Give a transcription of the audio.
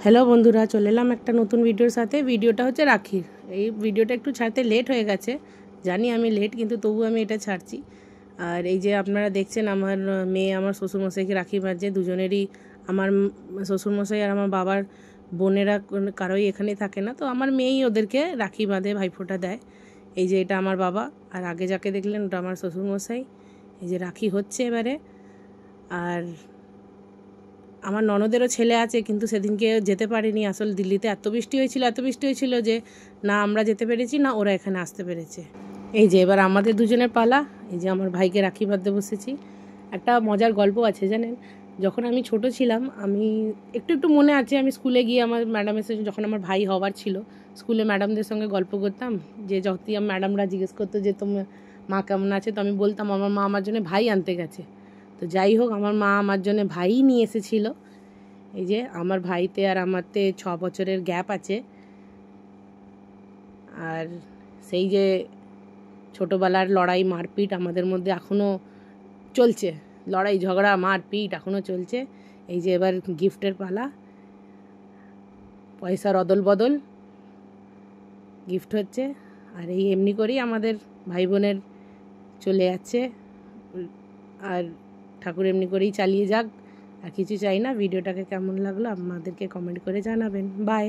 Hello বন্ধুরা, চলে এলাম একটা নতুন ভিডিওর সাথে। ভিডিওটা হচ্ছে রাখির। এই ভিডিওটা একটু ছাড়তে লেট হয়ে গেছে, জানি আমি লেট, কিন্তু তবু আমি এটা ছাড়ছি। আর এই যে আপনারা দেখছেন, আমার মেয়ে আমার শ্বশুরমশাইকে রাখি বাঁধছে। দুজনেরই, আমার শ্বশুরমশাই আর আমার বাবার বোনেরা কারোই এখানে থাকে না, তো আমার মেয়েই ওদেরকে রাখি বাঁধে, ভাইফোঁটা দেয়। এই যে এটা আমার বাবা, আর আগে যাকে দেখলেন ওটা আমার শ্বশুরমশাই। এই যে রাখি হচ্ছে এবারে। আর আমার ননদেরও ছেলে আছে, কিন্তু সেদিনকে যেতে পারিনি। আসলে দিল্লিতে এত বৃষ্টি হয়েছিল যে না আমরা যেতে পেরেছি, না ওরা এখানে আসতে পেরেছে। এই যে এবার আমাদের দুজনের পালা। এই যে আমার ভাইকে রাখি বাঁধতে বসেছি। একটা মজার গল্প আছে জানেন, যখন আমি ছোট ছিলাম, আমি একটু মনে আছে, আমি স্কুলে গিয়ে আমার ম্যাডামের সাথে, যখন আমার ভাই হওয়ার ছিল, স্কুলে ম্যাডামদের সঙ্গে গল্প করতাম। যে যতই ম্যাডামরা জিজ্ঞেস করতো যে তোমার মা কেমন আছে, তো আমি বলতাম আমার মা আমার জন্য ভাই আনতে গেছে। তো যাই হোক, আমার মা আমার জন্য ভাই নিয়ে এসেছিল। এই যে আমার ভাইতে আর আমারতে 6 বছরের গ্যাপ আছে। আর সেই যে ছোটোবেলার লড়াই মারপিট আমাদের মধ্যে এখনও চলছে, লড়াই ঝগড়া মারপিট এখনও চলছে। এই যে এবার গিফটের পালা, পয়সার অদল বদল, গিফট হচ্ছে। আর এই এমনি করেই আমাদের ভাই বোনের চলে যাচ্ছে। আর ঠাকুর এমনি করেই চালিয়ে যাক, আর কিছু চাই না। ভিডিওটাকে কেমন লাগলো আমাদেরকে কমেন্ট করে জানাবেন। বাই।